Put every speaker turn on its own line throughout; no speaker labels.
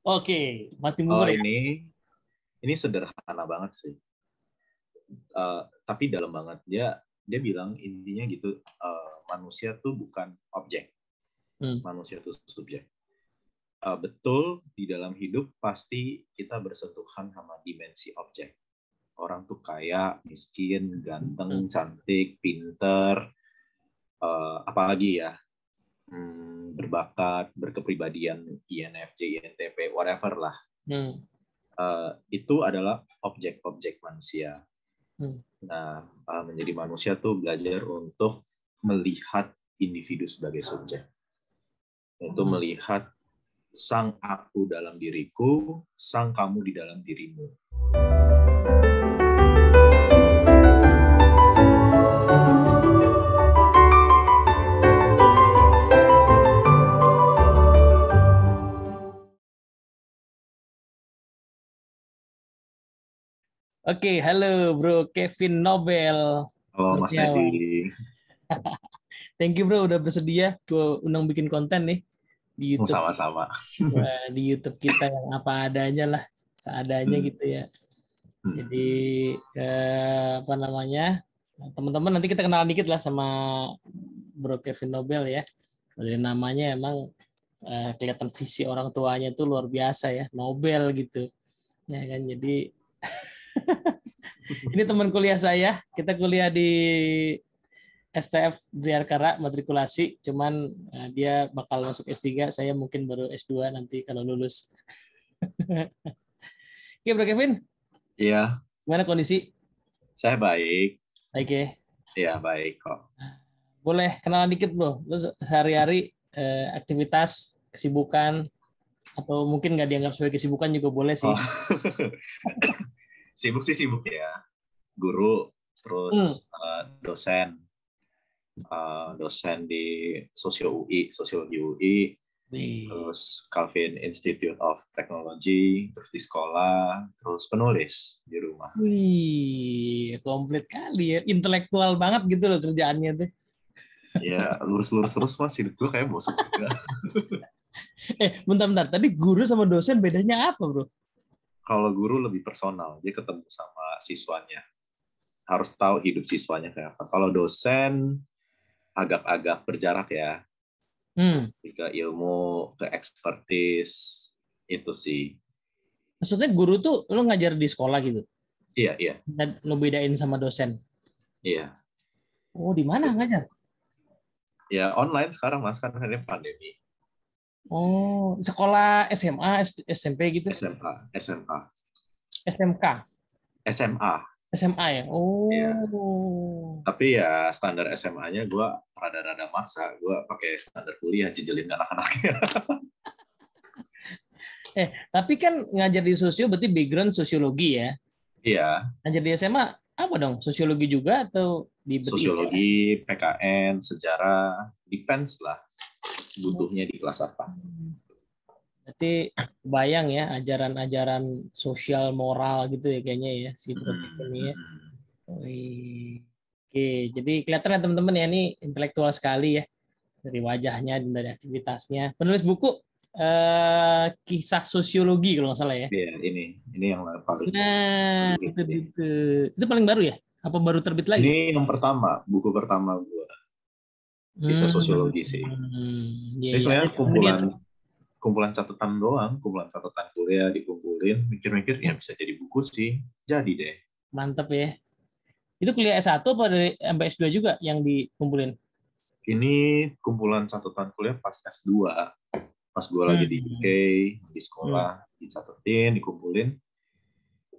Oke, mati
Oh,
mundur ya.
ini sederhana banget sih. Tapi dalam banget. Dia bilang intinya gitu, manusia tuh bukan objek,
Hmm.
manusia tuh subjek. Betul, di dalam hidup pasti kita bersentuhan sama dimensi objek. Orang tuh kaya, miskin,
Hmm.
ganteng, cantik, pinter, apalagi ya, berbakat, berkepribadian, INFJ, INTP, whatever lah.
Hmm.
Itu adalah objek-objek manusia.
Hmm.
Nah, menjadi manusia tuh belajar untuk melihat individu sebagai subjek. Yaitu
Hmm.
melihat sang aku dalam diriku, sang kamu di dalam dirimu.
Oke, halo Bro Kevin Nobel
Kalau Mas Nedi,
Kurniawan. Thank you Bro udah bersedia gue undang bikin konten nih di YouTube.
sama-sama.
Wah, di YouTube kita yang apa adanya lah, seadanya
Hmm.
gitu ya. Jadi apa namanya? Teman-teman nanti kita kenalan dikit lah sama Bro Kevin Nobel ya. Dari namanya emang kelihatan visi orang tuanya tuh luar biasa ya, Nobel gitu. Ya kan, jadi ini teman kuliah saya, kita kuliah di STF Briarkara matrikulasi, cuman dia bakal masuk S3, saya mungkin baru S2 nanti kalau lulus. Oke, Bro Kevin,
Iya,
gimana kondisi?
saya baik.
Oke,
Iya, baik kok.
boleh kenalan dikit Bro, lu sehari-hari aktivitas, kesibukan, atau mungkin nggak dianggap sebagai kesibukan juga boleh sih.
Oh, sibuk sih sibuk ya. Guru,
Hmm.
terus dosen di Sosiologi UI,
Nih.
terus Calvin Institute of Technology, terus di sekolah, terus penulis di rumah.
Wih, komplit kali ya. Intelektual banget gitu loh kerjaannya tuh.
Ya, lurus-lurus terus mas, hidup gue kayak bosan juga.
Bentar-bentar. Tadi guru sama dosen bedanya apa, bro?
Kalau guru lebih personal, dia ketemu sama siswanya. Harus tahu hidup siswanya kayak apa. Kalau dosen agak-agak berjarak ya,
Hmm.
ke ilmu, ke expertise, itu sih.
Maksudnya guru tuh lo ngajar di sekolah gitu?
Iya, iya,
Dan lo bedain sama dosen?
iya.
Oh, di mana ngajar?
Ya online sekarang mas, kan ini pandemi.
Oh, sekolah SMA, SMP gitu?
SMA, SMA,
SMK?
SMA.
SMA ya?
Iya.
Oh.
Tapi ya standar SMA-nya gue rada-rada maksa. Gue pakai standar kuliah, jejelin anak-anaknya.
Tapi kan ngajar di sosio berarti background sosiologi ya?
Iya,
Ngajar di SMA apa dong? Sosiologi juga atau di berarti IPA?
sosiologi, PKN, sejarah, depends lah butuhnya di kelas apa.
Berarti bayang ya ajaran-ajaran sosial moral gitu ya kayaknya ya si Prof ini ya. Wih. Oke, jadi kelihatan ya teman-teman ya ini intelektual sekali ya dari wajahnya dan dari aktivitasnya. Penulis buku kisah sosiologi kalau nggak salah ya.
Iya, ini yang paling
Nah,
baru
itu
ini.
itu. Itu paling baru ya? Apa baru terbit lagi?
Ini yang pertama, buku pertama gue, kisah
Hmm,
sosiologi sih.
iya
Ini
iya.
sebenarnya
Emang dia
kumpulan kumpulan catatan doang, kumpulan catatan kuliah dikumpulin, mikir-mikir ya bisa jadi buku sih. Jadi deh.
mantep ya. Itu kuliah S1 apa dari sampai S2 juga yang dikumpulin?
Ini kumpulan catatan kuliah pas S2. Pas gue lagi di UK,
Hmm.
di
Hmm.
sekolah, dicatetin, dikumpulin,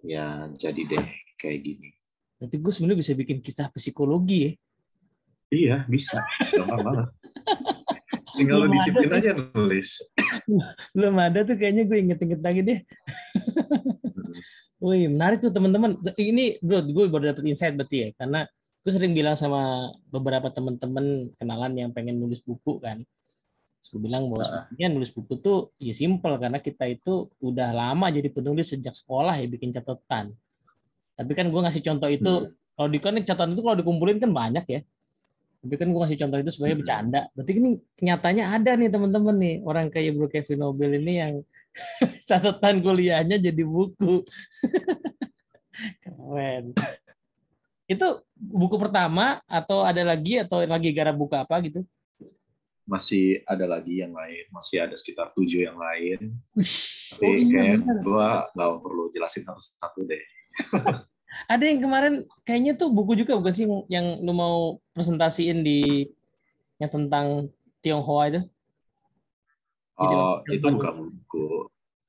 ya jadi deh kayak gini.
Berarti gue sebenarnya bisa bikin kisah psikologi ya.
Iya, bisa. Gampang banget. Tinggal lu
Belum ada
disiplin
tuh.
aja nulis.
Belum ada tuh kayaknya gue inget-inget lagi deh.
Hmm.
Wih, menarik tuh teman-teman. Ini bro, gue baru dapet insight berarti ya. Karena gue sering bilang sama beberapa teman-teman kenalan yang pengen nulis buku kan. Terus gue bilang bahwa sebenarnya nulis buku tuh ya simple karena kita itu udah lama jadi penulis sejak sekolah ya bikin catatan. Tapi kan gue ngasih contoh itu
Hmm.
kalau di kan catatan itu kalau dikumpulin kan banyak ya. Tapi kan gue ngasih contoh itu sebenarnya
Hmm.
bercanda. Berarti ini nyatanya ada nih teman-teman nih orang kayak Bro Kevin Nobel ini yang Catatan kuliahnya jadi buku. Keren. Itu buku pertama atau ada lagi atau lagi garap buku apa gitu?
Masih ada lagi yang lain, masih ada sekitar 7 yang lain.
Wih,
Tapi
oh iya
kayak
benar.
gue nggak perlu jelasin satu-satu deh.
Ada yang kemarin kayaknya tuh buku juga bukan sih yang lu mau presentasiin di yang tentang Tionghoa itu? Jadi
Oh,
orang
itu
baru.
bukan buku.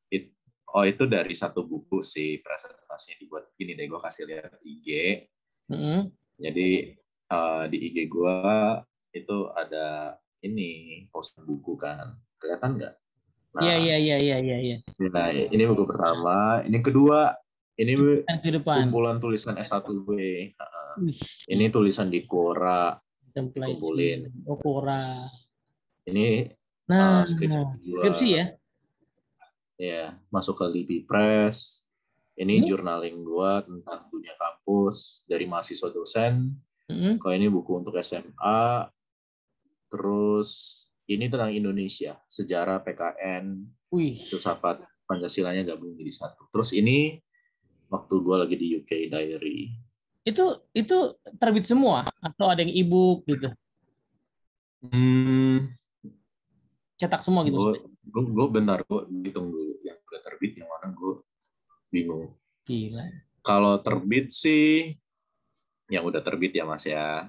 It- oh, itu dari satu buku sih, presentasinya dibuat gini deh, gue kasih lihat IG.
Mm-mm.
Jadi di IG gue itu ada ini posting buku kan, kelihatan nggak?
Iya
Nah,
iya iya iya iya iya.
nah, ini buku pertama, ini kedua, ini
Yang ke depan.
kumpulan tulisan S1B.
Wih,
Ini tulisan di Quora
contemplasi
dikumpulin.
Okora.
Ini
Nah,
skripsi
skripsi
gua,
ya.
ya masuk ke Libby Press. Ini
Ini?
journaling gua tentang dunia kampus dari mahasiswa dosen.
Mm-mm.
Kalau ini buku untuk SMA. Terus ini tentang Indonesia, sejarah PKN,
Wih,
filsafat Pancasilanya gabung jadi satu. Terus ini waktu gue lagi di UK Diary.
itu terbit semua atau ada yang e-book gitu?
Hmm,
Cetak semua gitu
gue
maksudnya.
gue benar gue hitung dulu yang udah terbit yang mana gue bingung.
Gila.
Kalau terbit sih yang udah terbit ya Mas ya,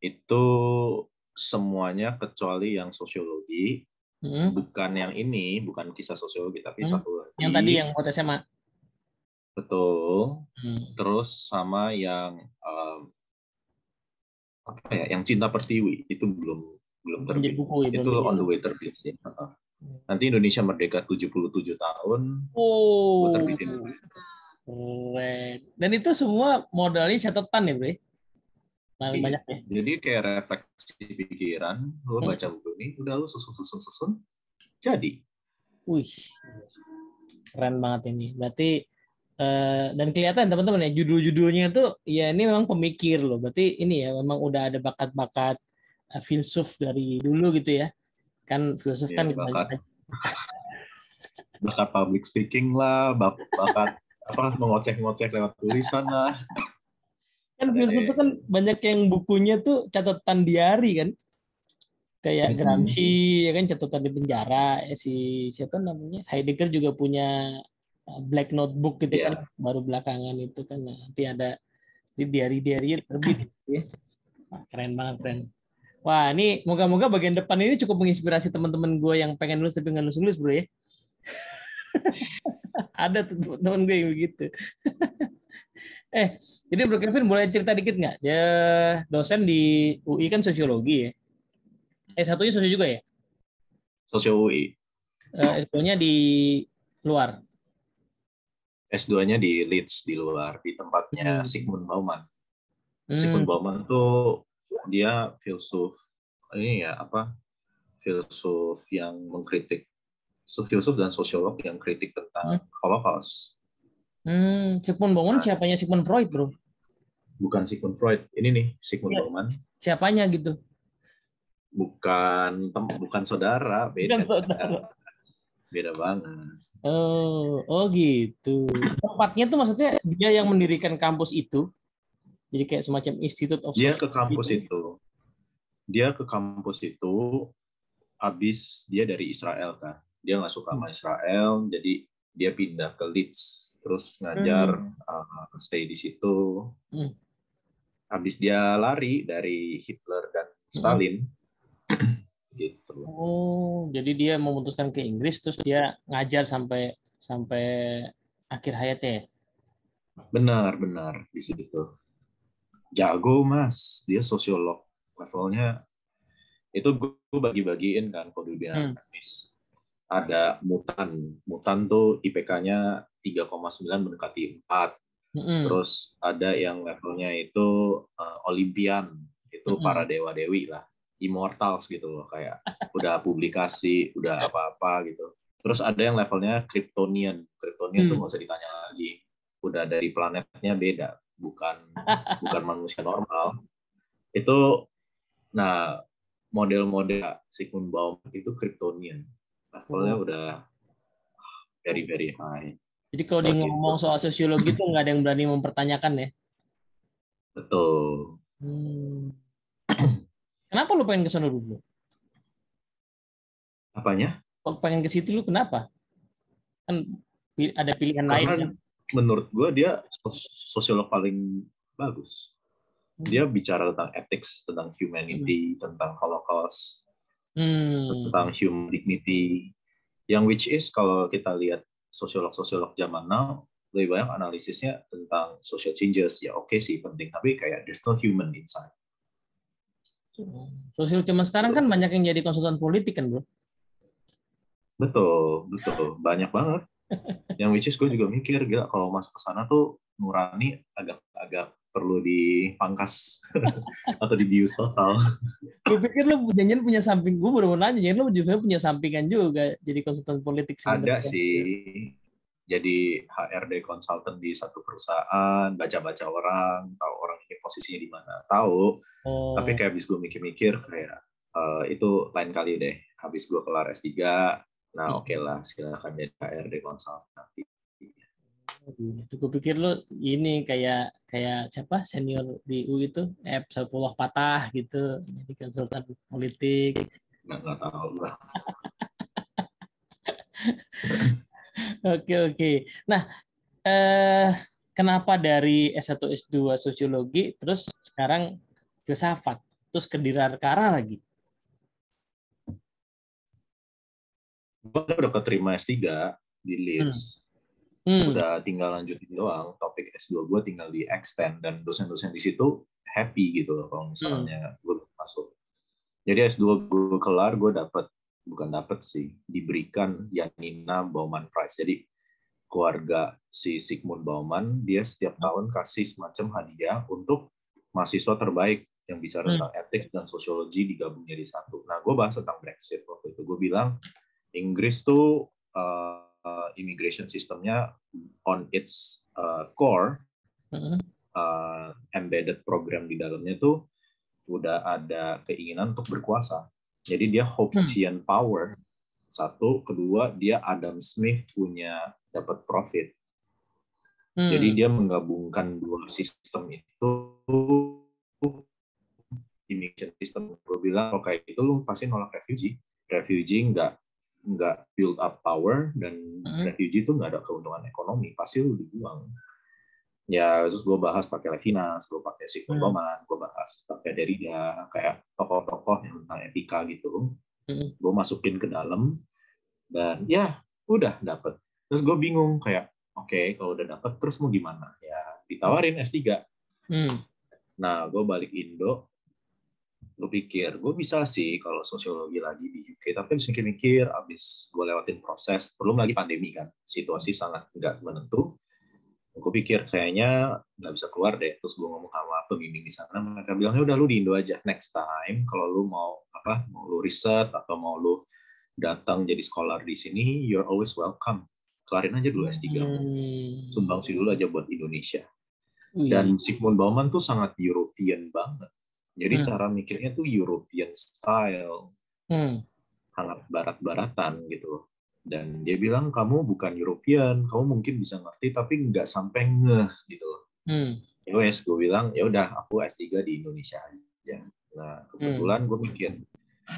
itu semuanya kecuali yang sosiologi,
Mm-mm.
bukan yang ini, bukan kisah sosiologi tapi
Mm.
satu
Yang tadi yang
lagi,
buat SMA.
betul.
Hmm.
Terus sama yang apa ya, yang Cinta Pertiwi itu belum belum
Belum jadi
terbit.
buku ya, belum
Itu
jadi
on the
buku.
way terbit sih. Nanti Indonesia merdeka 77 tahun, gue
Oh,
terbitin.
keren. Dan itu semua modalnya catatan ya, Bre? Paling
Iya.
banyak ya.
Jadi kayak refleksi pikiran, lo
Hmm.
baca buku ini, udah lo susun, jadi.
Wih, keren banget ini. Berarti dan kelihatan teman-teman ya judul-judulnya tuh ya ini memang pemikir loh. Berarti ini ya memang udah ada bakat-bakat filsuf dari dulu gitu ya. Kan filsuf kan
Ya, bakat
kebanyakan
bakat public speaking lah, bakat apa mengoceh-ngoceh lewat tulisan lah.
kan
Ada
filsuf tuh
deh.
kan banyak yang bukunya tuh catatan diari kan. Kayak Gramsci
Mm-mm.
ya kan catatan di penjara si siapa namanya Heidegger juga punya Black Notebook gitu kan
Ya,
baru belakangan itu kan. Nah, nanti ada di diary-diary terbit gitu ya. Wah, keren banget keren. Wah, ini moga-moga bagian depan ini cukup menginspirasi teman-teman gue yang pengen nulis tapi nggak nulis bro ya. Ada tuh teman-teman gue yang begitu. Jadi Bro Kevin boleh cerita dikit nggak? Dia dosen di UI kan sosiologi ya. Satunya sosiologi juga ya.
sosio UI.
S2-nya di luar.
S2-nya di Leeds di luar, di tempatnya
Hmm.
Sigmund Bauman.
Hmm.
Sigmund Bauman tuh dia filsuf ini ya apa filsuf yang mengkritik filsuf dan sosiolog yang kritik tentang
Hmm.
Holocaust.
Sigmund Bauman
Nah,
siapanya Sigmund Freud, Bro?
bukan Sigmund Freud, ini nih Sigmund
Ya,
Bauman,
siapanya gitu?
bukan saudara,
Bukan
beda
saudara.
beda banget.
Oh, oh gitu. Tempatnya tuh maksudnya dia yang mendirikan kampus itu. Jadi kayak semacam Institute of
Dia ke
Social
kampus
gitu.
itu, abis dia dari Israel kan, dia nggak suka
Hmm.
sama Israel, jadi dia pindah ke Leeds, terus ngajar,
Hmm.
stay di situ.
Hmm.
Habis dia lari dari Hitler dan
Hmm.
Stalin, gitu.
Oh, jadi dia memutuskan ke Inggris terus dia ngajar sampai sampai akhir hayatnya ya?
Benar-benar di situ. Jago mas, dia sosiolog. Levelnya itu gue bagi-bagiin kan kalau di
Hmm.
akademis. Ada mutan. Mutan tuh IPK-nya 3,9 mendekati 4.
Hmm.
Terus ada yang levelnya itu Olimpian. Itu para
Hmm.
dewa-dewi lah. Immortals gitu loh. Kayak udah publikasi, udah apa-apa gitu. Terus ada yang levelnya Kryptonian. Kryptonian tuh
Hmm.
nggak usah ditanya lagi. Udah dari planetnya beda. Bukan manusia normal. Itu, nah, model-model Sigmund Bauman itu Kryptonian. Levelnya
Oh,
udah very very high.
Jadi kalau dia ngomong soal sosiologi tuh nggak ada yang berani mempertanyakan ya.
Betul.
Kenapa lu pengen ke sana dulu?
Apanya?
Kok pengen ke situ lu kenapa? Kan ada pilihan lain
Karena
kan?
menurut gue dia sosiolog paling bagus. Dia bicara tentang ethics, tentang humanity, tentang Holocaust, tentang human dignity. Yang which is kalau kita lihat sosiolog-sosiolog zaman now, lebih banyak analisisnya tentang social changes. Ya oke sih penting, tapi kayak there's no human inside.
Sosial zaman sekarang kan banyak yang jadi konsultan politik kan, bro?
Betul. Banyak banget. Yang which is gue juga mikir, gila kalau masuk ke sana tuh nurani agak perlu dipangkas atau dibius total.
Gue pikir lu jangan punya samping, gue baru mau nanya, jangan lu juga punya sampingan juga jadi konsultan politik sebenarnya.
Ada sih, jadi HRD konsultan di satu perusahaan, baca-baca orang, tahu orang ini posisinya di mana, tahu. Tapi kayak habis gue mikir-mikir kayak itu lain kali deh. Habis gue kelar S3, nah oke lah, silakan jadi HRD konsultan nanti.
Itu gue pikir lo ini kayak siapa senior di U itu Sepuluh Patah gitu, jadi konsultan politik.
Nggak tahu lah.
Oke. Nah, kenapa dari S1 S2 sosiologi terus sekarang filsafat, terus ke Dirarkara lagi?
Gue udah keterima S3 di Leeds. Udah tinggal lanjutin doang. Topik S2 gue tinggal di extend, dan dosen-dosen di situ happy gitu loh kalau misalnya gue masuk. Jadi S2 gue kelar, gue diberikan Janina Bauman Prize. Jadi keluarga si Sigmund Bauman, dia setiap tahun kasih semacam hadiah untuk mahasiswa terbaik yang bicara tentang etik dan sosiologi digabung jadi satu. Nah, gue bahas tentang Brexit waktu itu. Gue bilang Inggris tuh immigration sistemnya on its core, embedded program di dalamnya tuh udah ada keinginan untuk berkuasa. Jadi dia Hobbesian power. Satu, kedua dia Adam Smith punya dapat profit. Jadi dia menggabungkan dua sistem itu, immigration system. Gue bilang kalau kayak gitu lu pasti nolak refugee. Refugee nggak build up power, dan refugee itu nggak ada keuntungan ekonomi, pasti lu dibuang. Ya, terus gue bahas pakai Levinas, gue pakai Sigmund Bauman, gue bahas pakai Derrida, kayak tokoh-tokoh yang tentang etika gitu. Gue masukin ke dalam, dan ya udah dapet. Terus gue bingung kayak, oke, kalau udah dapet terus mau gimana? Ya ditawarin S3. Nah, gue balik Indo, gue pikir gue bisa sih kalau sosiologi lagi di UK, tapi habis mikir-mikir, abis gue lewatin proses, belum lagi pandemi kan, situasi sangat nggak menentu. Gue pikir kayaknya nggak bisa keluar deh. Terus gue ngomong sama pembimbing di sana, mereka bilangnya udah lu di Indo aja, next time kalau lu mau lu riset atau mau lu datang jadi scholar di sini, you're always welcome. Kelarin aja dulu S3, sumbangsi dulu aja buat Indonesia. Dan Sigmund Bauman tuh sangat European banget. Jadi cara mikirnya tuh European style, sangat barat-baratan gitu. Dan dia bilang, kamu bukan European, kamu mungkin bisa ngerti tapi nggak sampai ngeh gitu loh. Wes, gue bilang ya udah aku S3 di Indonesia aja. Nah kebetulan gue mikir,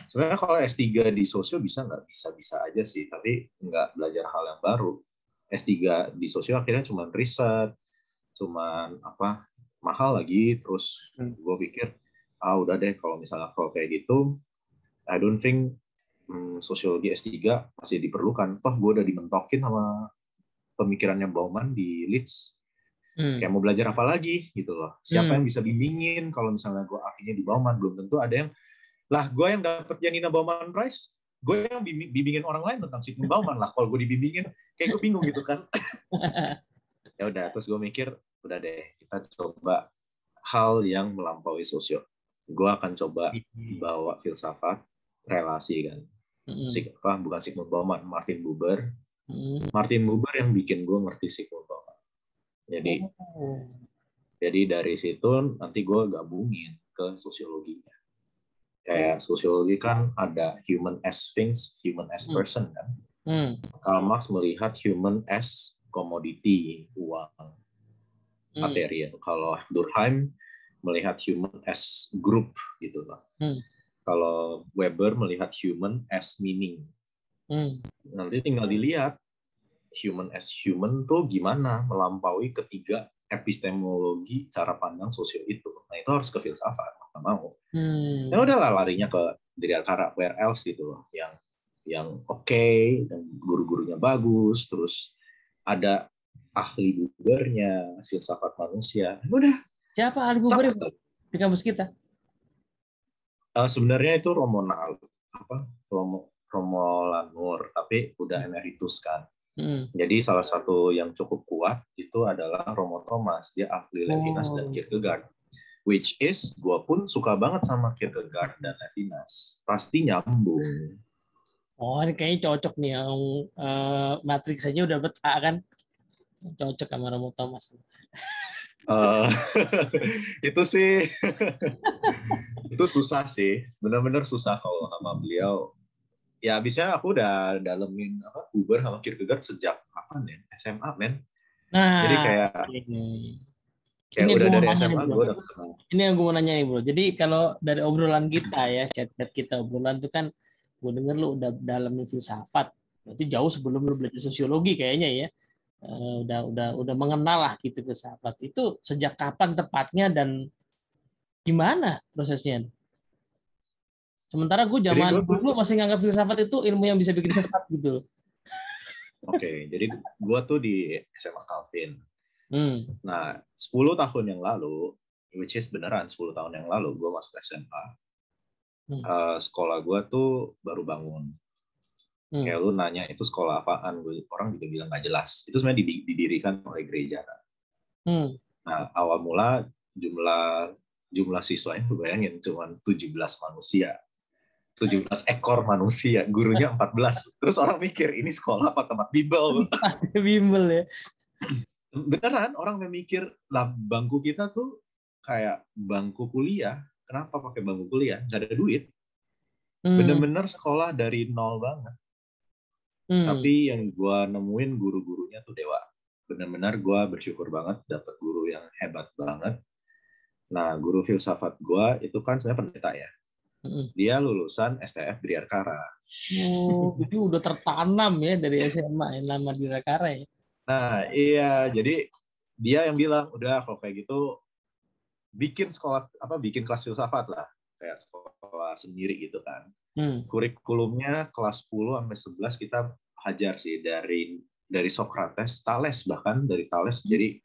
sebenarnya kalau S3 di sosial bisa nggak? Bisa aja sih, tapi nggak belajar hal yang baru. S3 di sosial akhirnya cuma riset, cuman mahal lagi. Terus gue pikir, udah deh kalau misalnya kalau kayak gitu, I don't think sosiologi S3 masih diperlukan. Toh gue udah dimentokin sama pemikirannya Bauman di Leeds. Kayak mau belajar apa lagi gitu loh. Siapa yang bisa bimbingin kalau misalnya gue akhirnya di Bauman? Belum tentu ada yang, lah gue yang dapet Janina Bauman Prize, gue yang bimbingin orang lain tentang Sigmund Bauman lah. Kalau gue dibimbingin, kayak gue bingung gitu kan. Ya udah, terus gue mikir, udah deh, kita coba hal yang melampaui sosial. Gue akan coba bawa filsafat, relasi kan. Bukan Sigmund Bauman, Martin Buber. Martin Buber yang bikin gue ngerti Sigmund Bauman. Jadi dari situ nanti gue gabungin ke sosiologinya. Kayak sosiologi kan ada human as things, human as person kan. Karl Marx melihat human as commodity, uang, materi. Kalau Durkheim melihat human as group gitu lah. Kalau Weber melihat human as meaning. Nanti tinggal dilihat human as human tuh gimana melampaui ketiga epistemologi cara pandang sosial itu. Nah itu harus ke filsafat, nggak mau. Ya udahlah larinya ke Dirgakara, where else gitu loh, yang oke, dan guru-gurunya bagus, terus ada ahli bubernya, filsafat manusia. Udah.
Siapa ahli buber di kampus kita?
Sebenarnya itu Romo Lanur, tapi udah emeritus kan. Jadi salah satu yang cukup kuat itu adalah Romo Thomas, dia ahli Levinas dan Kierkegaard. Which is, gue pun suka banget sama Kierkegaard dan Levinas. Pasti nyambung.
Oh, ini kayaknya cocok nih yang Matrix aja udah dapat A kan? Cocok sama Romo Thomas.
Itu sih, itu susah sih. Benar-benar susah kalau sama beliau. Ya abisnya aku udah dalemin Buber sama Kierkegaard sejak kapan ya? SMA, men.
Nah,
jadi kayak
ini
udah dari SMA gue udah kenal.
Ini yang gue mau nanya nih bro. Jadi kalau dari obrolan kita ya, chat-chat kita obrolan itu kan, gue denger lu udah dalamin filsafat. Berarti jauh sebelum lu belajar sosiologi kayaknya ya. Udah mengenal lah gitu filsafat. Itu sejak kapan tepatnya dan gimana prosesnya? Sementara gue zaman dulu masih nganggap filsafat itu ilmu yang bisa bikin sesat gitu.
Oke, jadi gue tuh di SMA Calvin. Nah, 10 tahun yang lalu, which is beneran 10 tahun yang lalu, gue masuk SMA. Sekolah gue tuh baru bangun. Kayak lu nanya itu sekolah apaan, orang juga bilang nggak jelas. Itu sebenarnya didirikan oleh gereja. Nah, awal mula jumlah siswanya, lu bayangin, cuma 17 manusia. 17 ekor manusia, gurunya 14. Terus orang mikir, ini sekolah apa tempat bimbel?
Bimbel ya.
Beneran, orang memikir, lah bangku kita tuh kayak bangku kuliah. Kenapa pakai bangku kuliah? Gak ada duit. Bener-bener sekolah dari nol banget. Tapi yang gue nemuin guru-gurunya tuh dewa. Bener-bener gue bersyukur banget dapet guru yang hebat banget. Nah, guru filsafat gue itu kan sebenarnya pendeta ya. Dia lulusan STF Dirgakara.
Oh, jadi udah tertanam ya dari SMA yang nama Dirgakara ya.
Nah, iya, jadi dia yang bilang, udah kalau kayak gitu bikin kelas filsafat lah, kayak sekolah sendiri gitu kan. Kurikulumnya kelas 10 sampai 11 kita hajar sih dari Socrates, Thales bahkan dari Thales. Jadi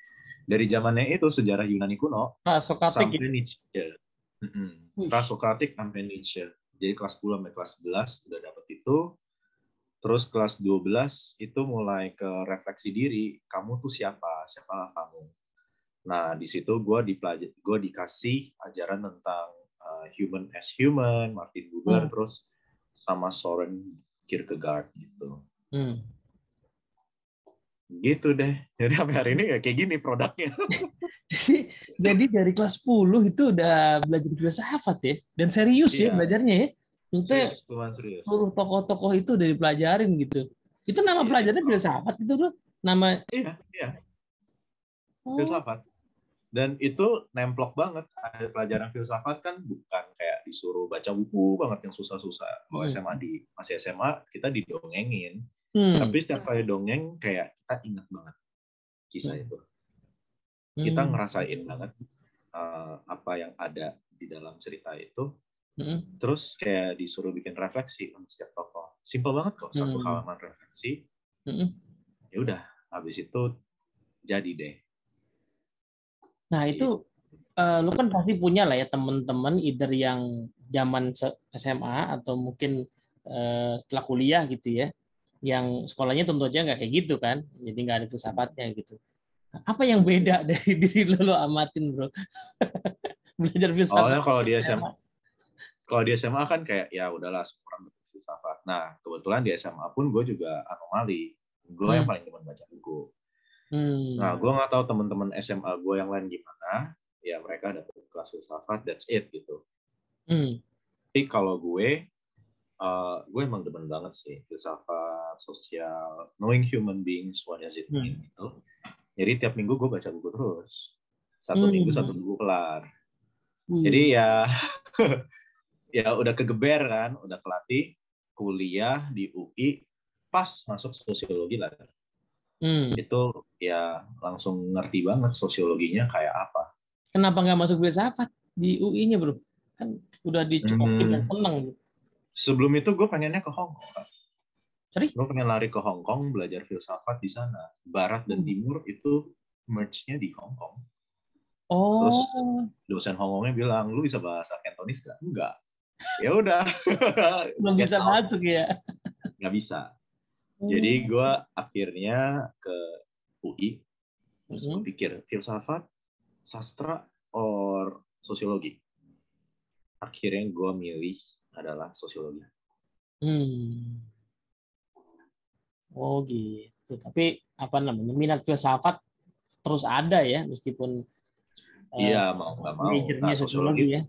dari zamannya itu sejarah Yunani kuno sampai Nietzsche. Prasokratik sampai Nietzsche. Jadi kelas 10 sampai kelas 11 udah dapet itu. Terus kelas 12 itu mulai ke refleksi diri. Kamu tuh siapa? Siapalah kamu? Nah, di situ gue dikasih ajaran tentang human as human, Martin Buber, terus sama Soren Kierkegaard gitu. Gitu deh. Jadi sampai hari ini ya kayak gini produknya.
Jadi dari kelas 10 itu udah belajar filsafat ya, dan serius ya belajarnya ya. Maksudnya
serius.
seluruh tokoh-tokoh itu udah dipelajarin gitu. Itu nama pelajarannya filsafat itu bro? Nama?
Iya. Filsafat. Dan itu nemplok banget. Pelajaran filsafat kan bukan kayak disuruh baca buku banget yang susah-susah. Kalau masih SMA kita didongengin. Tapi setiap kali dongeng kayak kita ingat banget kisah itu. Kita ngerasain banget apa yang ada di dalam cerita itu. Terus kayak disuruh bikin refleksi sama setiap tokoh. Simpel banget kok, satu halaman refleksi. Ya udah, habis itu jadi deh.
Nah itu lu kan pasti punya lah ya teman-teman either yang zaman SMA atau mungkin setelah kuliah gitu ya, yang sekolahnya tentu aja nggak kayak gitu kan, jadi nggak ada filsafatnya gitu. Apa yang beda dari diri lo amatin bro? Belajar filsafat.
Awalnya kalau di SMA kan kayak ya udahlah semua filsafat. Nah kebetulan di SMA pun gue juga anomali. Gue yang paling demen baca buku. Nah gue nggak tahu teman-teman SMA gue yang lain gimana. Ya mereka dapat kelas filsafat, that's it gitu. Tapi kalau gue gue emang demen banget sih filsafat sosial, knowing human beings, what does it mean gitu. Jadi tiap minggu gue baca buku terus, satu minggu satu buku kelar. Jadi ya ya udah kegeber kan, udah kelatih kuliah di UI, pas masuk sosiologi lah. Itu ya langsung ngerti banget sosiologinya kayak apa.
Kenapa nggak masuk filsafat di UI-nya, bro? Kan udah dicokokin dan seneng.
Sebelum itu gue pengennya ke Hong Kong.
Sorry?
Gue pengen lari ke Hong Kong, belajar filsafat di sana. Barat dan Timur itu merge-nya di Hong Kong. Terus dosen Hong Kongnya bilang, lu bisa bahasa Cantonese gak? Enggak. Ya udah.
Belum bisa masuk ya?
Nggak bisa. Jadi gue akhirnya ke UI. Terus gue pikir, filsafat, sastra, or sosiologi. Akhirnya gue milih adalah sosiologi.
Oh gitu. Tapi apa namanya, minat filsafat terus ada ya, meskipun
iya, mau nggak mau.
majornya sosiologi ya.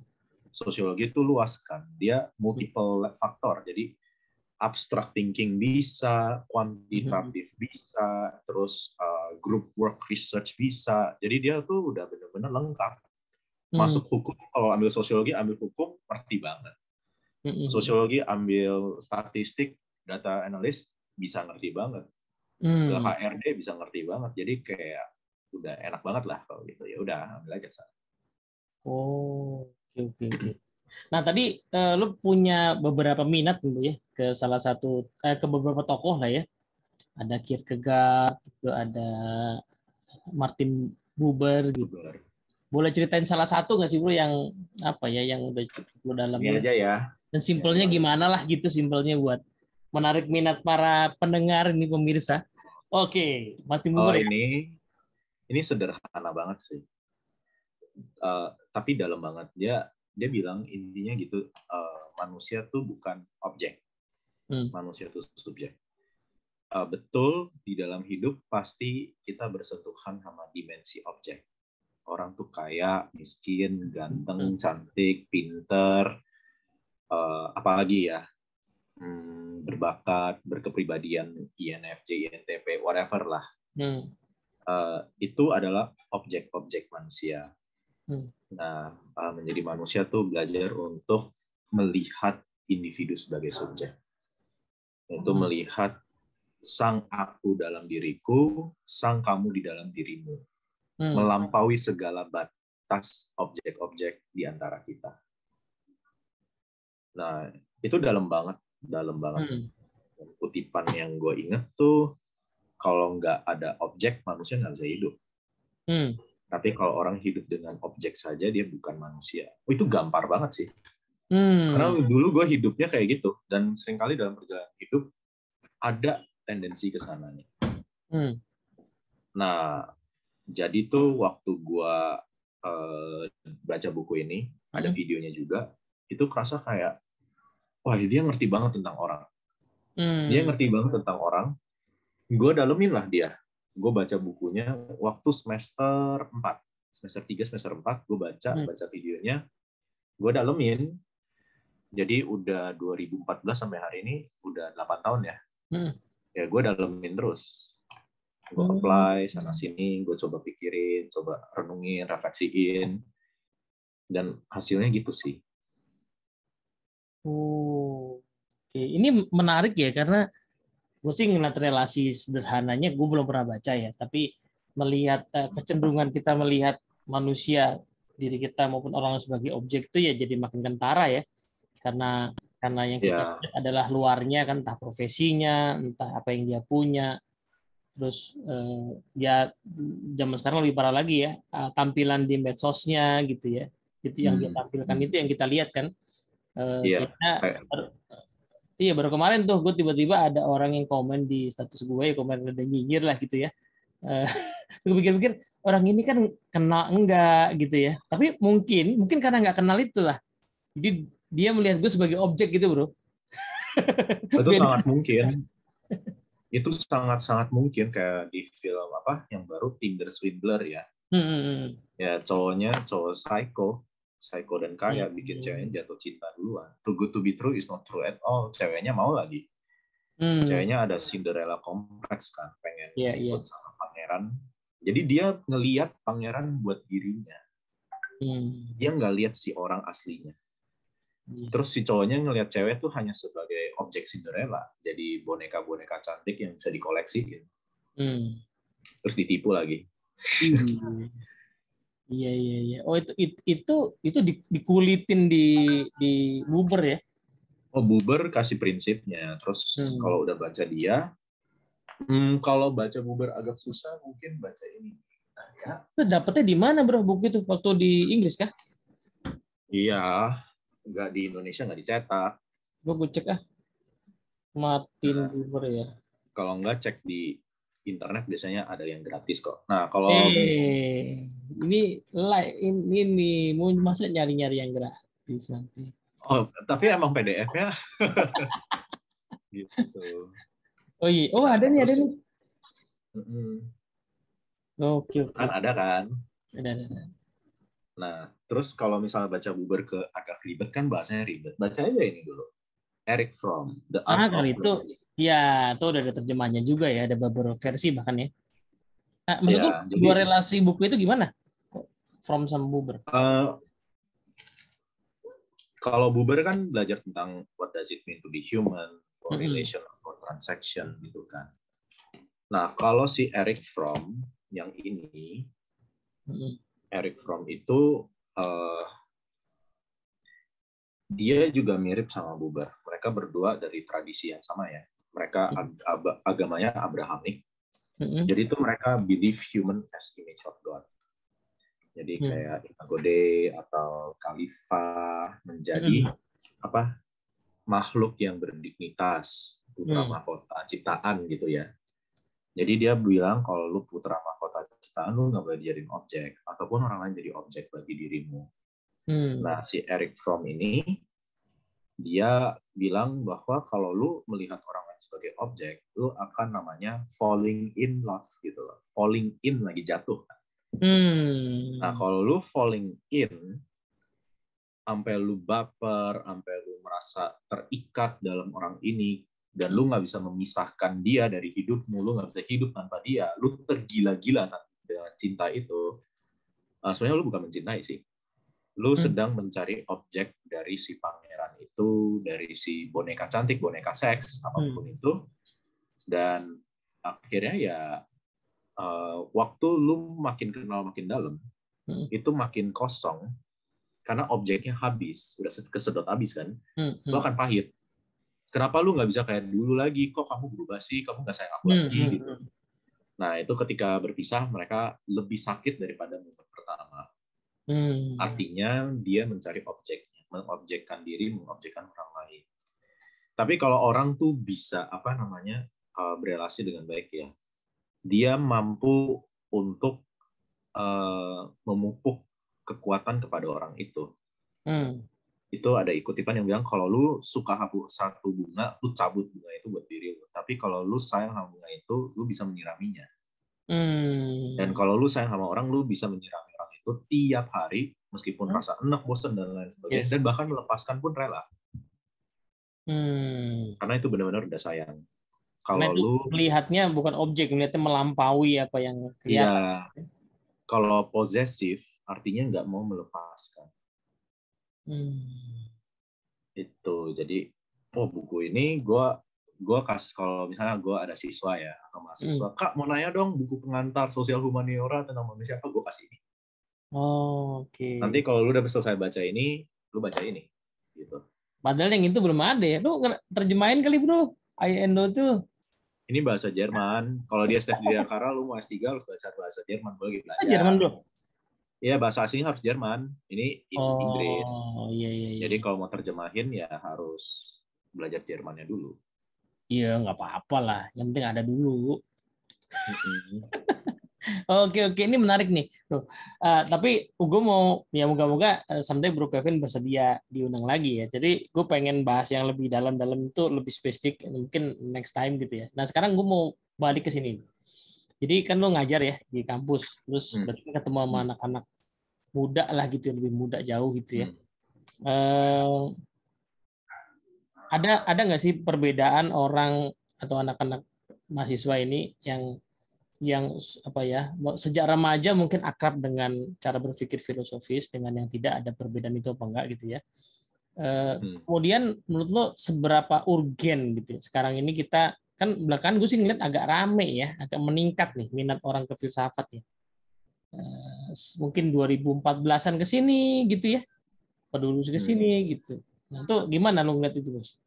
Sosiologi itu luas kan. Dia multiple faktor. Jadi abstract thinking bisa, kuantitatif bisa, terus group work research bisa. Jadi dia tuh udah benar-benar lengkap. Masuk hukum, kalau ambil sosiologi, ambil hukum, ngerti banget. Sosiologi ambil statistik, data analis, bisa ngerti banget. Ke HRD bisa ngerti banget. Jadi kayak udah enak banget lah kalau gitu. Ya udah ambil aja sana.
Oh, oke. Nah tadi lu punya beberapa minat dulu ya ke salah satu ke beberapa tokoh lah ya. Ada Kierkegaard, itu ada Martin Buber gitu. Boleh ceritain salah satu nggak sih bro yang apa ya, yang udah cukup dalamnya?
Ini aja ya.
Dan simpelnya gimana lah gitu, simpelnya buat menarik minat para pendengar ini, pemirsa. Oke, Martin Buber.
Ini sederhana banget sih. Tapi dalam banget. Dia bilang intinya gitu, manusia tuh bukan objek. Manusia tuh subjek. Betul, di dalam hidup pasti kita bersentuhan sama dimensi objek. Orang tuh kaya, miskin, ganteng, cantik, pinter, apalagi ya, berbakat, berkepribadian, INFJ, INTP, whatever lah. Itu adalah objek-objek manusia. Nah, menjadi manusia tuh belajar untuk melihat individu sebagai subjek. Itu melihat sang aku dalam diriku, sang kamu di dalam dirimu. Melampaui segala batas objek-objek di antara kita. Nah, itu dalam banget. Kutipan yang gue inget tuh, kalau nggak ada objek, manusia nggak bisa hidup. Tapi kalau orang hidup dengan objek saja, dia bukan manusia. Itu gampar banget sih. Karena dulu gue hidupnya kayak gitu. Dan seringkali dalam perjalanan hidup, ada tendensi ke sana nih. Nah, jadi tuh waktu gue baca buku ini, ada videonya juga, itu kerasa kayak, wah dia ngerti banget tentang orang. Dia ngerti banget tentang orang. Gue dalemin lah dia. Gue baca bukunya waktu semester 4. Semester 3, semester 4, gue baca videonya. Gue dalemin. Jadi udah 2014 sampai hari ini, udah 8 tahun ya. Ya gue dalemin terus. Gue apply sana-sini, gue coba pikirin, coba renungin, refleksiin. Dan hasilnya gitu sih.
Oke. Ini menarik ya, karena gue sih ngeliat relasi sederhananya, gue belum pernah baca ya, tapi melihat kecenderungan kita melihat manusia, diri kita maupun orang sebagai objek itu ya jadi makin kentara ya, karena yang kita lihat adalah luarnya kan, entah profesinya, entah apa yang dia punya, terus ya zaman sekarang lebih parah lagi ya, tampilan di medsosnya gitu ya, itu yang dia tampilkan, itu yang kita lihat kan. Iya, baru kemarin tuh gue tiba-tiba ada orang yang komen di status gue, komen ada nyinyir lah gitu ya. Gue pikir-pikir orang ini kan kenal enggak gitu ya. Tapi mungkin karena nggak kenal itulah. Jadi dia melihat gue sebagai objek gitu, bro.
Itu sangat mungkin. Itu sangat-sangat mungkin, kayak di film apa yang baru, Tinder Swindler ya. Ya cowok psycho. psycho dan kaya bikin ceweknya jatuh cinta duluan. Too good to be true is not true at all. Ceweknya mau lagi. Ceweknya ada Cinderella complex kan, pengen ikut sama pangeran. Jadi dia ngelihat pangeran buat dirinya. Dia nggak lihat si orang aslinya. Terus si cowoknya ngelihat cewek tuh hanya sebagai objek Cinderella, jadi boneka-boneka cantik yang bisa dikoleksi gitu. Terus ditipu lagi.
Iya. Oh itu dikulitin di Buber ya?
Oh, Buber kasih prinsipnya. Terus kalau udah baca dia, kalau baca Buber agak susah, mungkin baca ini.
Ya. Itu dapetnya di mana bro buku itu? Waktu di Inggris kah?
Iya, nggak di Indonesia, nggak dicetak.
Gue cek Martin Buber ya.
Kalau nggak cek di internet biasanya ada yang gratis kok. Nah kalau
ini mau masa nyari-nyari yang gratis nanti.
Oh tapi emang PDF ya. Gitu.
Oh iya, ada nih. Oke.
Kan ada kan.
Ada.
Nah terus kalau misalnya baca Buber ke agak ribet kan bahasanya ribet. Baca aja ini dulu. Erich Fromm, The Art of
itu ya, itu udah ada terjemahnya juga ya, ada beberapa versi bahkan ya. Nah, maksud tuh dua relasi buku itu gimana? Fromm sama Buber?
Kalau Buber kan belajar tentang what does it mean to be human, for relation, for transaction gitu kan. Nah kalau si Erich Fromm yang ini, Erich Fromm itu dia juga mirip sama Buber. Mereka berdua dari tradisi yang sama ya. Mereka agamanya Abrahamic. Jadi itu mereka believe human as image of God. Jadi kayak Imago Dei atau Khalifah menjadi makhluk yang berdignitas, putra mahkota ciptaan gitu ya. Jadi dia bilang kalau lu putra mahkota ciptaan lu nggak boleh dijadiin objek ataupun orang lain jadi objek bagi dirimu. Nah, si Erich Fromm ini dia bilang bahwa kalau lu melihat orang lain sebagai objek, lu akan namanya falling in love gitu loh. Falling in lagi jatuh. Nah, kalau lu falling in sampai lu baper, sampai lu merasa terikat dalam orang ini dan lu nggak bisa memisahkan dia dari hidupmu, lu nggak bisa hidup tanpa dia, lu tergila-gila dengan cinta itu. Sebenarnya lu bukan mencintai sih. Lu sedang mencari objek dari si pangeran itu, dari si boneka cantik, boneka seks, apapun itu. Dan akhirnya ya waktu lu makin kenal makin dalam, itu makin kosong karena objeknya habis, udah kesedot habis kan, lu akan pahit. Kenapa lu nggak bisa kayak dulu lagi? Kok kamu berubah sih? Kamu nggak sayang aku lagi gitu. Nah itu ketika berpisah mereka lebih sakit daripada momen pertama. Artinya dia mencari objeknya, mengobjekkan diri, mengobjekkan orang lain. Tapi kalau orang tuh bisa berelasi dengan baik ya, dia mampu untuk memupuk kekuatan kepada orang itu. Itu ada kutipan yang bilang kalau lu suka satu bunga, lu cabut bunga itu buat diri lu. Tapi kalau lu sayang sama bunga itu, lu bisa menyiraminya. Dan kalau lu sayang sama orang, lu bisa menyirami orang itu tiap hari, meskipun rasa enak, bosan dan lain sebagainya, dan bahkan melepaskan pun rela. Karena itu benar-benar udah sayang. Kalau lu
melihatnya bukan objek, melihatnya melampaui apa yang kelihatan.
Iya. Kalau posesif, artinya nggak mau melepaskan. Itu. Jadi, buku ini gue kasih, kalau misalnya gue ada siswa ya atau mahasiswa, Kak mau nanya dong buku pengantar sosial humaniora tentang manusia apa, gue kasih ini.
Oke.
Nanti kalau lu udah selesai baca ini, lu baca ini gitu.
Padahal yang itu belum ada ya. Lu terjemahin kali bro, Endo tuh.
Ini bahasa Jerman. Kalau dia Stef Diakara, lu mau S3 harus baca bahasa Jerman, gue lagi belajar.
Jerman bro?
Iya, bahasa aslinya harus Jerman. Ini Inggris.
Iya.
Jadi kalau mau terjemahin ya harus belajar Jermannya dulu.
Iya, nggak apa-apa lah. Yang penting ada dulu. Oke, ini menarik nih, bro. Tapi gue mau, ya moga-moga someday Bro Kevin bersedia diundang lagi ya. Jadi gue pengen bahas yang lebih dalam-dalam itu, lebih spesifik, mungkin next time gitu ya. Nah sekarang gue mau balik ke sini. Jadi kan lo ngajar ya di kampus, terus berarti ketemu sama anak-anak. muda lah gitu, lebih muda jauh gitu ya. Eh, ada nggak sih perbedaan orang atau anak-anak mahasiswa ini yang apa ya, sejak remaja mungkin akrab dengan cara berpikir filosofis, dengan yang tidak, ada perbedaan itu apa enggak gitu ya. Kemudian menurut lo seberapa urgen gitu ya? Sekarang ini kita kan belakangan gue sih ngeliat agak rame ya, agak meningkat nih minat orang ke filsafat ya. Mungkin 2014-an ke sini gitu ya, pedulus ke sini gitu. Nah, itu gimana lo ngeliat itu, Bos?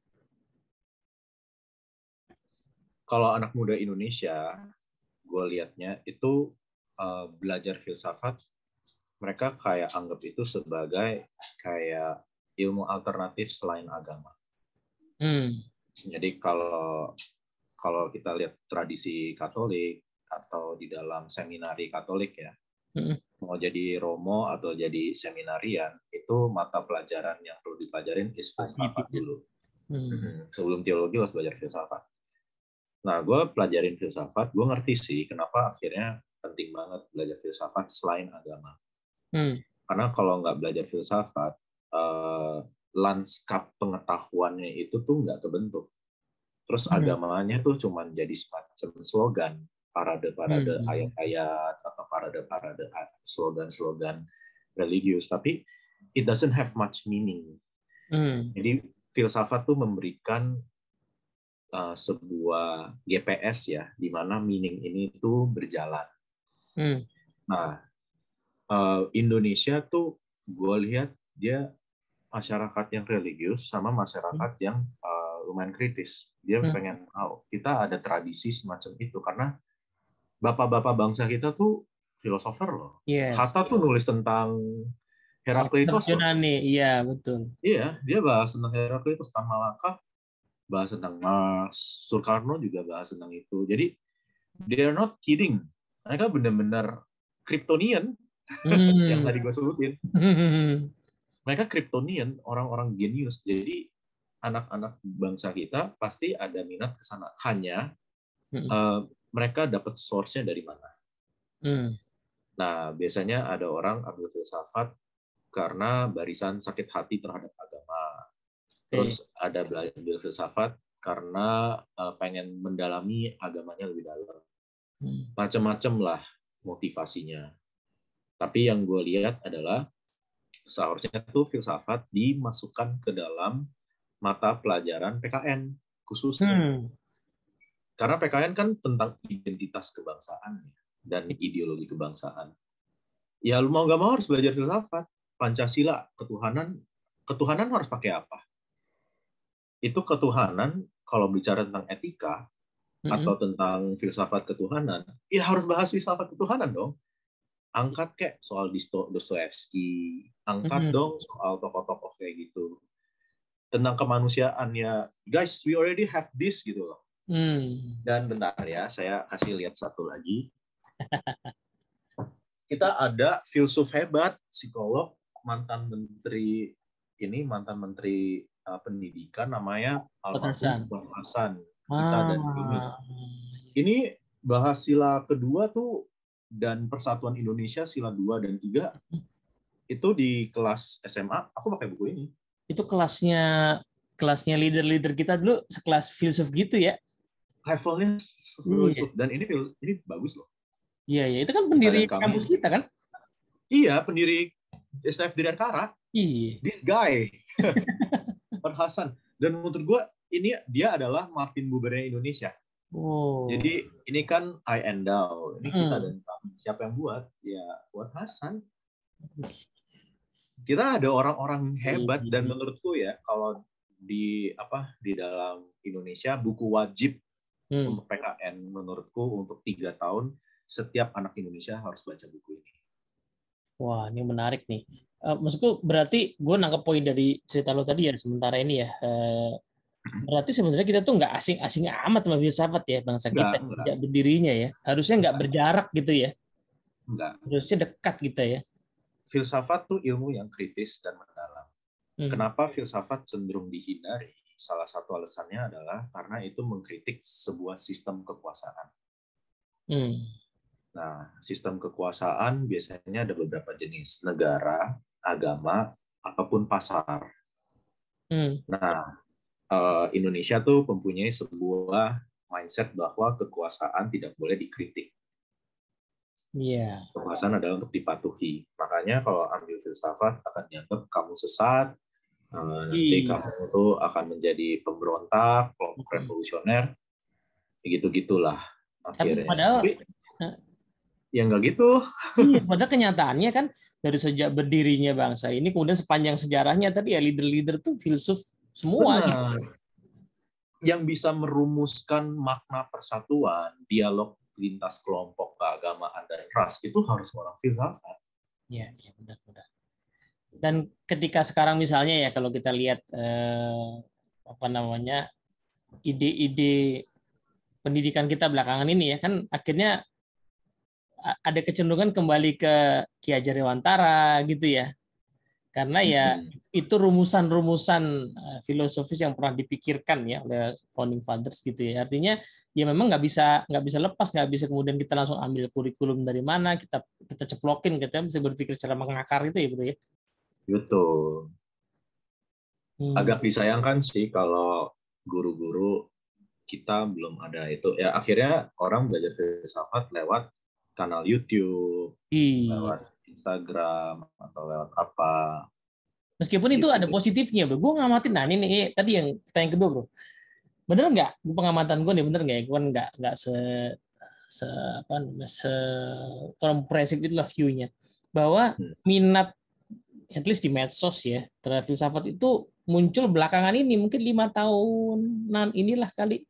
Kalau anak muda Indonesia, gue liatnya itu belajar filsafat, mereka kayak anggap itu sebagai kayak ilmu alternatif selain agama. Jadi kalau kita lihat tradisi Katolik atau di dalam seminari Katolik ya, mau jadi romo atau jadi seminarian, itu mata pelajaran yang perlu dipelajarin is filsafat dulu. Sebelum teologi harus belajar filsafat. Nah, gue pelajarin filsafat, gue ngerti sih kenapa akhirnya penting banget belajar filsafat selain agama. Karena kalau nggak belajar filsafat, lanskap pengetahuannya itu tuh nggak kebentuk. Terus agamanya tuh cuman jadi semacam slogan, parade-parade ayat-ayat, atau parade-parade slogan-slogan religius, tapi it doesn't have much meaning. Jadi filsafat tuh memberikan sebuah GPS ya, di mana meaning ini tuh berjalan. Nah, Indonesia tuh gue lihat dia masyarakat yang religius sama masyarakat yang lumayan kritis. Dia pengen tahu. Kita ada tradisi semacam itu karena bapak-bapak bangsa kita tuh filosofer loh. Hatta tuh nulis tentang Heraklitus loh.
Iya, betul.
Iya, dia bahas tentang Heraklitus, tentang Malaka, bahas tentang Mars, Soekarno juga bahas tentang itu. Jadi they are not kidding. Mereka benar-benar Kryptonian yang tadi gue sebutin. Mereka Kryptonian, orang-orang genius. Jadi anak-anak bangsa kita pasti ada minat ke sana. Hanya mereka dapat source-nya dari mana. Nah, biasanya ada orang ambil filsafat karena barisan sakit hati terhadap agama. Terus ada belajar filsafat karena pengen mendalami agamanya lebih dalam. Macam-macam lah motivasinya. Tapi yang gue lihat adalah seharusnya tuh filsafat dimasukkan ke dalam mata pelajaran PKN khususnya. Karena PKN kan tentang identitas kebangsaan dan ideologi kebangsaan. Ya lu mau nggak mau harus belajar filsafat. Pancasila, ketuhanan harus pakai apa? Itu ketuhanan kalau bicara tentang etika atau tentang filsafat ketuhanan, ya harus bahas filsafat ketuhanan dong. Angkat kayak soal Dostoevsky, angkat dong soal tokoh-tokoh kayak gitu. Tentang kemanusiaan ya, guys, we already have this gitu loh. Dan bentar ya, saya kasih lihat satu lagi. Kita ada filsuf hebat, psikolog, mantan menteri pendidikan namanya almarhum Fuad Hasan. Kita dan ini bahas sila kedua tuh dan persatuan Indonesia sila 2 dan 3 itu di kelas SMA. Aku pakai buku ini.
Itu kelasnya leader-leader kita dulu sekelas filsuf gitu ya.
Levelnya filsuf dan ini bagus loh.
Iya, itu kan pendiri kampus kita kan?
Iya, pendiri STF Dirgantara.
Iya.
This guy, Fuad Hasan. Dan menurut gue ini dia adalah Martin Bubernya Indonesia. Jadi ini kan I and Thou. Ini kita dan kami. Siapa yang buat? Ya Fuad Hasan. Kita ada orang-orang hebat dan menurutku ya kalau di dalam Indonesia buku wajib untuk PKN menurutku untuk 3 tahun setiap anak Indonesia harus baca buku ini.
Wah, ini menarik nih. Maksudku berarti gue nangkep poin dari cerita lo tadi ya sementara ini ya. Berarti sebenarnya kita tuh nggak asing-asing amat sama filsafat ya bangsa kita sejak berdirinya ya. Harusnya nggak berjarak gitu ya.
Enggak.
Harusnya dekat kita ya.
Filsafat tuh ilmu yang kritis dan mendalam. Kenapa filsafat cenderung dihindari? Salah satu alasannya adalah karena itu mengkritik sebuah sistem kekuasaan. Nah, sistem kekuasaan biasanya ada beberapa jenis, negara, agama, ataupun pasar. Nah, Indonesia tuh mempunyai sebuah mindset bahwa kekuasaan tidak boleh dikritik.
Iya.
Kekuasaan adalah untuk dipatuhi. Makanya kalau ambil filsafat akan dianggap kamu sesat, nanti kamu tuh akan menjadi pemberontak, kelompok revolusioner, gitu-gitulah
Tapi
akhirnya.
padahal
ya nggak gitu.
iya, padahal kenyataannya kan dari sejak berdirinya bangsa ini, kemudian sepanjang sejarahnya tadi ya leader-leader tuh filsuf semua.
Benar. Gitu. Yang bisa merumuskan makna persatuan, dialog lintas kelompok, keagamaan, dan ras, itu harus orang filsafat.
Iya, benar-benar. Dan ketika sekarang misalnya ya kalau kita lihat ide-ide pendidikan kita belakangan ini ya kan akhirnya ada kecenderungan kembali ke Ki Hajar Dewantara gitu ya. Karena ya itu rumusan-rumusan filosofis yang pernah dipikirkan ya oleh founding fathers gitu ya. Artinya ya memang nggak bisa lepas, nggak bisa kemudian kita langsung ambil kurikulum dari mana, kita ceplokin, kita bisa berpikir secara mengakar itu ya, bro ya.
Betul. Agak disayangkan sih kalau guru-guru kita belum ada itu. Ya akhirnya orang belajar filsafat lewat kanal YouTube, lewat Instagram atau lewat apa.
Meskipun itu ada positifnya, bro. Gue ngamatin, nah ini tadi yang pertanyaan kedua, bro. Bener nggak? Pengamatan gue nih bener nggak ya? Gue nggak se komprehensif itulah view-nya. Bahwa minat, at least di medsos ya, terhadap filsafat itu muncul belakangan ini, mungkin 5 tahunan inilah kali,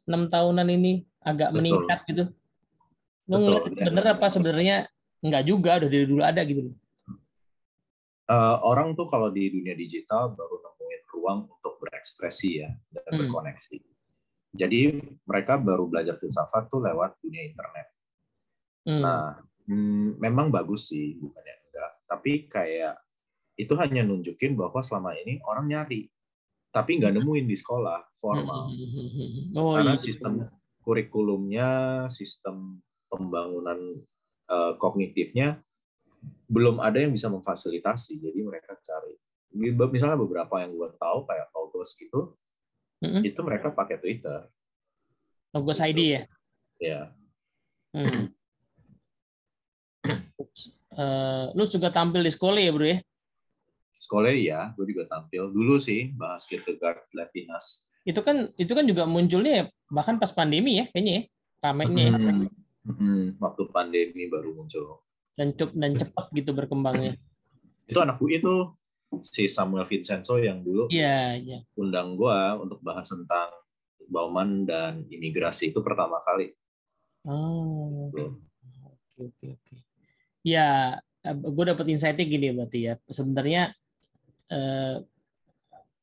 6 tahunan ini agak meningkat gitu. Lo ngeliat bener apa sebenarnya? Enggak juga, udah dari dulu ada gitu.
Orang tuh kalau di dunia digital baru nemuin ruang untuk berekspresi ya dan berkoneksi. Jadi mereka baru belajar filsafat tuh lewat dunia internet. Nah, memang bagus sih, bukannya enggak. Tapi kayak itu hanya nunjukin bahwa selama ini orang nyari, tapi nggak nemuin di sekolah formal. Karena sistem kurikulumnya, sistem pembangunan kognitifnya belum ada yang bisa memfasilitasi, jadi mereka cari. Misalnya beberapa yang gue tahu kayak Logos gitu, itu mereka pakai Twitter.
Logos ID ya?
Ya.
Lu juga tampil di sekolah ya, bro ya?
Sekolah ya, gue juga tampil. Dulu sih bahas Kierkegaard, Levinas.
Itu kan juga munculnya bahkan pas pandemi ya, kayaknya ya, ramainya ya.
Waktu pandemi baru muncul.
Dan cepat gitu berkembangnya.
Itu anak UI itu si Samuel Vincenzo yang dulu undang gue untuk bahas tentang Bauman dan imigrasi, itu pertama kali.
Oke. Ya, gue dapet insight-nya gini berarti ya. Sebenarnya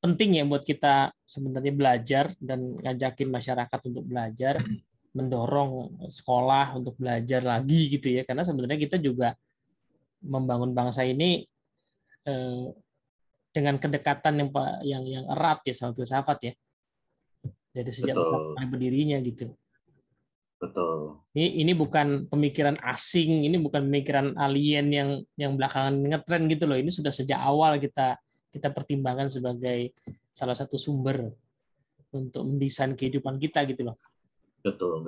penting ya buat kita sebenarnya belajar dan ngajakin masyarakat untuk belajar, mendorong sekolah untuk belajar lagi gitu ya, karena sebenarnya kita juga membangun bangsa ini dengan kedekatan yang erat ya sama filsafat ya, dari sejak berdirinya gitu.
Betul.
Ini bukan pemikiran asing, ini bukan pemikiran alien yang belakangan ngetren gitu loh. Ini sudah sejak awal kita pertimbangkan sebagai salah satu sumber untuk mendesain kehidupan kita gitu loh.
Betul.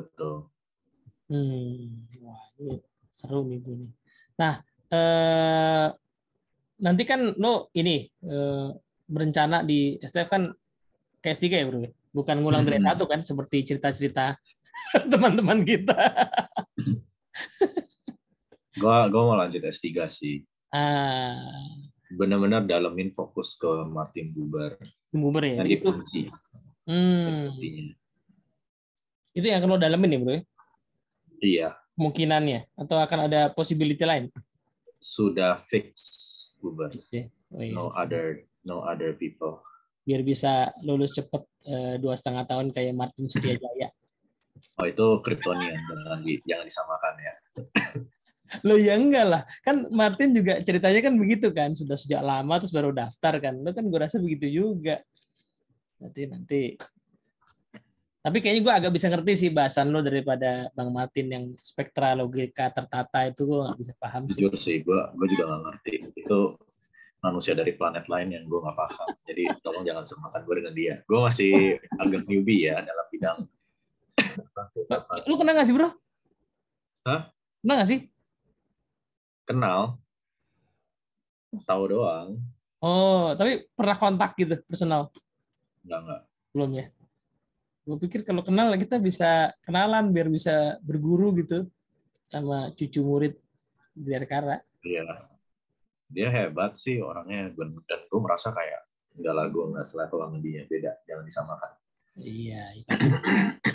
Wah, ini seru nih Bu. Nah, nanti kan lo ini berencana di STF kan ke S3 ya, Bro? Bukan ngulang dari S1 kan, seperti cerita-cerita teman-teman kita.
Gue mau lanjut S3 sih. Benar-benar dalemin fokus ke Martin Buber.
Buber ya?
Yang dikunci.
Itu yang akan lo dalemin ya, Bro?
Iya.
Kemungkinannya atau akan ada possibility lain?
Sudah fix Buber.
No
other people.
Biar bisa lulus cepat 2,5 tahun kayak Martin Setiajaya.
Oh, itu Kryptonian, jangan disamakan ya.
Lo ya enggak lah, kan Martin juga ceritanya kan begitu kan, sudah sejak lama terus baru daftar kan. Lo kan gue rasa begitu juga. Nanti Tapi kayaknya gue agak bisa ngerti sih bahasan lo daripada Bang Martin yang spektra logika tertata itu gue nggak bisa paham sih.
Jujur sih, gue juga nggak ngerti. Itu manusia dari planet lain yang gue nggak paham. Jadi tolong jangan semakan gue dengan dia. Gue masih agak newbie ya dalam bidang filsafat.
Lu kenal nggak sih bro?
Hah?
Kenal nggak sih?
Kenal, tahu doang.
Oh, tapi pernah kontak gitu personal?
Enggak.
Belum ya? Gue pikir kalau kenal kita bisa kenalan biar bisa berguru gitu sama cucu murid biar Kara.
Iya, dia hebat sih orangnya. Dan gue merasa kayak, enggak lah, gue nggak selevel sama dia. Beda, jangan disamakan.
Iya, pasti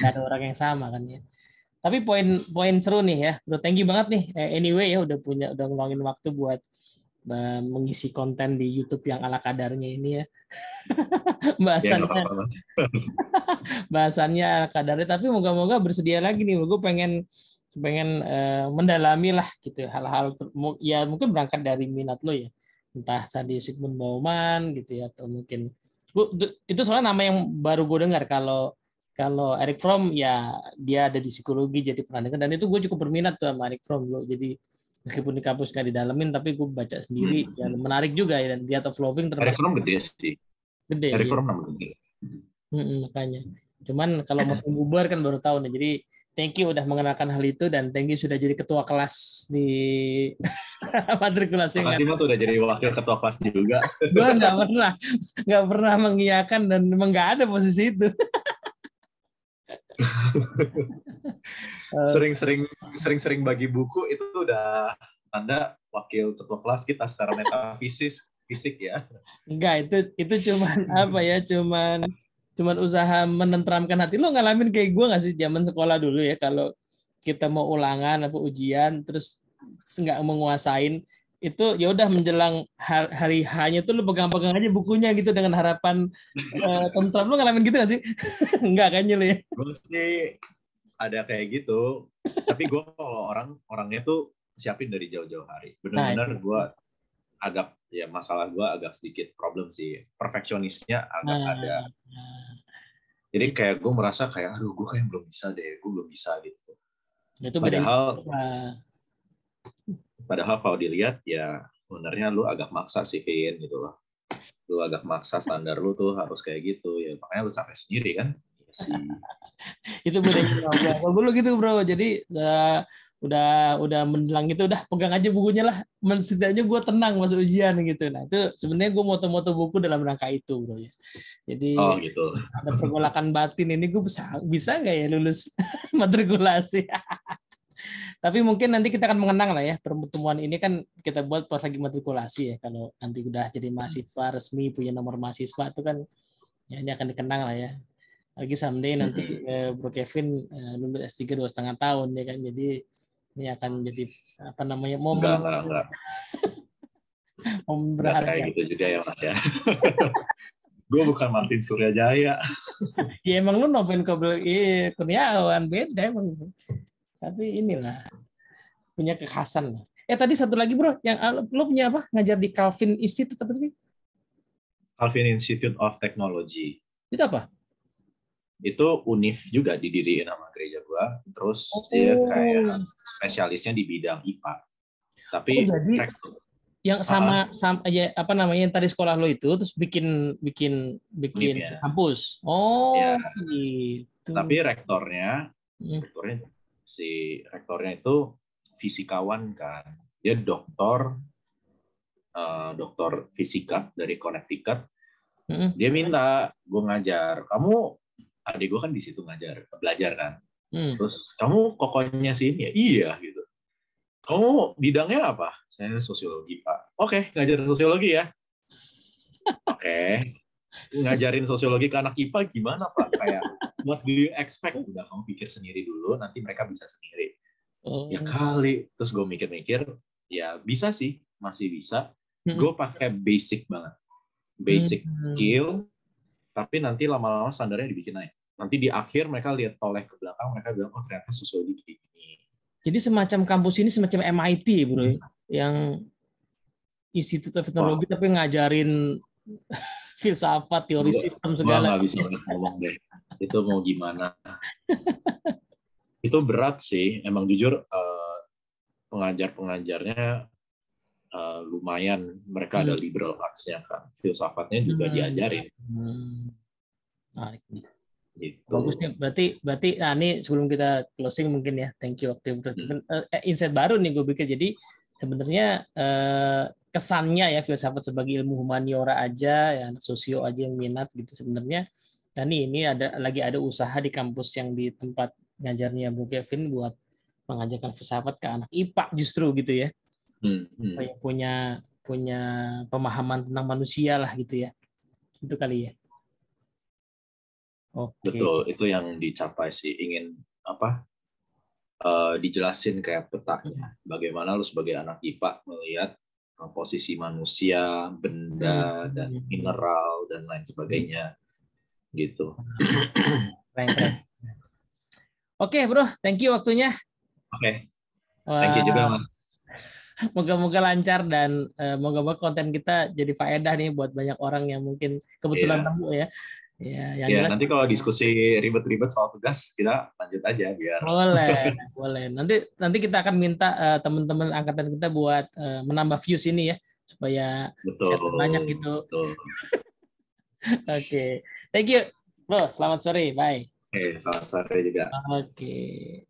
ada orang yang sama kan ya. Tapi poin seru nih ya, bro. Thank you banget nih. Anyway ya udah ngeluangin waktu buat mengisi konten di YouTube yang ala kadarnya ini ya.
Ya, nggak
Bahasannya
apa-apa.
bahasannya ala kadarnya. Tapi moga-moga bersedia lagi nih. Gue pengen mendalami lah gitu hal-hal ya mungkin berangkat dari minat lo ya. Entah tadi Sigmund Bauman gitu ya atau mungkin itu soalnya nama yang baru gue dengar. Kalau Eric Fromm ya dia ada di psikologi jadi pernah dengar dan itu gue cukup berminat tuh sama Eric Fromm lo. Jadi meskipun di kampus nggak didalemin tapi gue baca sendiri ya menarik juga ya. Dan The Art of Loving
Eric
termasuk
Fromm gede sih.
gede
Eric
ya.
Fromm nama gede.
Makanya cuman kalau mau bubar kan baru tahu nih. Jadi thank you udah mengenalkan hal itu dan thank you sudah jadi ketua kelas di matrikulasi.
Makasih Mas sudah jadi wakil ketua kelas juga.
Gue nggak pernah mengiyakan dan memang nggak ada posisi itu.
Sering bagi buku itu udah tanda wakil ketua kelas kita secara fisik ya.
Enggak, itu cuman apa ya, cuman usaha menenteramkan hati. Lo ngalamin kayak gue nggak sih zaman sekolah dulu ya, kalau kita mau ulangan apa ujian terus nggak menguasain itu ya udah menjelang hari hanya tuh lo pegang-pegang aja bukunya gitu dengan harapan tentram. Lo ngalamin gitu nggak sih? Enggak kan lo ya?
Gue sih ada kayak gitu, tapi gue kalau orangnya tuh siapin dari jauh-jauh hari. Benar-benar gue agak ya masalah gue agak sedikit problem sih, perfeksionisnya agak ada. Jadi kayak gue merasa kayak aduh gue kayak belum bisa deh, gue belum bisa gitu.
Itu
padahal kalau dilihat ya sebenarnya lu agak maksa sih Vin gitu loh. Lu agak maksa standar lu tuh harus kayak gitu ya, makanya lu sampai sendiri kan. Ya sih.
Itu bedanya kalau dulu gitu bro. Jadi udah menjelang gitu udah pegang aja bukunya lah, setidaknya gue tenang masuk ujian gitu. Nah itu sebenarnya gue moto-moto buku dalam rangka itu bro ya. Jadi
gitu.
ada pergolakan batin ini gue bisa nggak ya lulus matrikulasi. Tapi mungkin nanti kita akan mengenang lah ya, pertemuan ini kan kita buat pas lagi matrikulasi ya. Kalau nanti udah jadi mahasiswa resmi punya nomor mahasiswa itu kan ya ini akan dikenang lah ya. Lagi someday nanti Bro Kevin lulus S3 2,5 tahun ya kan. Jadi ini akan jadi apa namanya momen momen berharga.
Kayak gitu juga ya Mas ya. Gue bukan Martin Suryajaya.
Ya emang lu Noven Kurniawan beda emang. Tapi inilah punya kekhasan. Tadi satu lagi bro, yang lu punya apa? Ngajar di Calvin Institute apa tadi?
Calvin Institute of Technology.
Itu apa?
Itu univ juga didiriin sama gereja gua. Terus dia kayak spesialisnya di bidang IPA. Tapi
jadi yang sama ya apa namanya yang tadi sekolah lo itu terus bikin univnya. Kampus.
Ya.
Gitu.
Tapi rektornya itu fisikawan kan. Dia doktor fisika dari Connecticut. Dia minta gue ngajar. Adik gue kan di situ belajar kan. Terus kamu kokonya sini ya? Iya gitu. Kamu bidangnya apa? Saya sosiologi Pak. Oke, ngajar sosiologi ya. Oke. Ngajarin sosiologi ke anak IPA gimana Pak? Kayak what do you expect? Udah kamu pikir sendiri dulu, nanti mereka bisa sendiri. Ya kali. Terus gue mikir-mikir, ya bisa sih, masih bisa. Gue pakai basic banget. Basic skill, tapi nanti lama-lama standarnya dibikin naik. Nanti di akhir mereka lihat toleh ke belakang, mereka bilang, oh ternyata sosiologi kayak gini.
Jadi semacam kampus ini semacam MIT bro, yang Institute of Technology tapi ngajarin filsafat, teori sistem segala.
Gue nggak bisa ngomong deh. Itu mau gimana? Itu berat sih. Emang jujur pengajar-pengajarnya lumayan. Mereka ada liberal arts-nya kan. Filsafatnya juga diajarin.
Menarik nih.
Gitu.
Bagus nih. Berarti nah ini sebelum kita closing mungkin ya. Thank you waktu insight baru nih gue bikin. Jadi sebenarnya kesannya ya filsafat sebagai ilmu humaniora aja, ya anak sosio aja yang minat gitu sebenarnya. Dan ini lagi ada usaha di kampus yang di tempat ngajarnya Bro Kevin buat mengajarkan filsafat ke anak IPA justru gitu ya. Yang punya pemahaman tentang manusia lah gitu ya. Itu kali ya. Oke.
Betul, itu yang dicapai sih. Ingin dijelasin kayak petanya. Bagaimana lu sebagai anak IPA melihat posisi manusia, benda, dan mineral, dan lain sebagainya. Gitu.
Keren. Oke, bro. Thank you waktunya.
Oke. Thank you juga, Mas.
Moga-moga lancar dan moga-moga konten kita jadi faedah nih buat banyak orang yang mungkin kebetulan nemu ya.
Ya, jelas, nanti kalau diskusi ribet-ribet soal tugas kita lanjut aja biar.
Boleh. Nanti kita akan minta teman-teman angkatan kita buat menambah views ini ya supaya banyak gitu. Oke. Thank you, bro. Selamat sore. Bye.
Selamat sore juga.
Oke.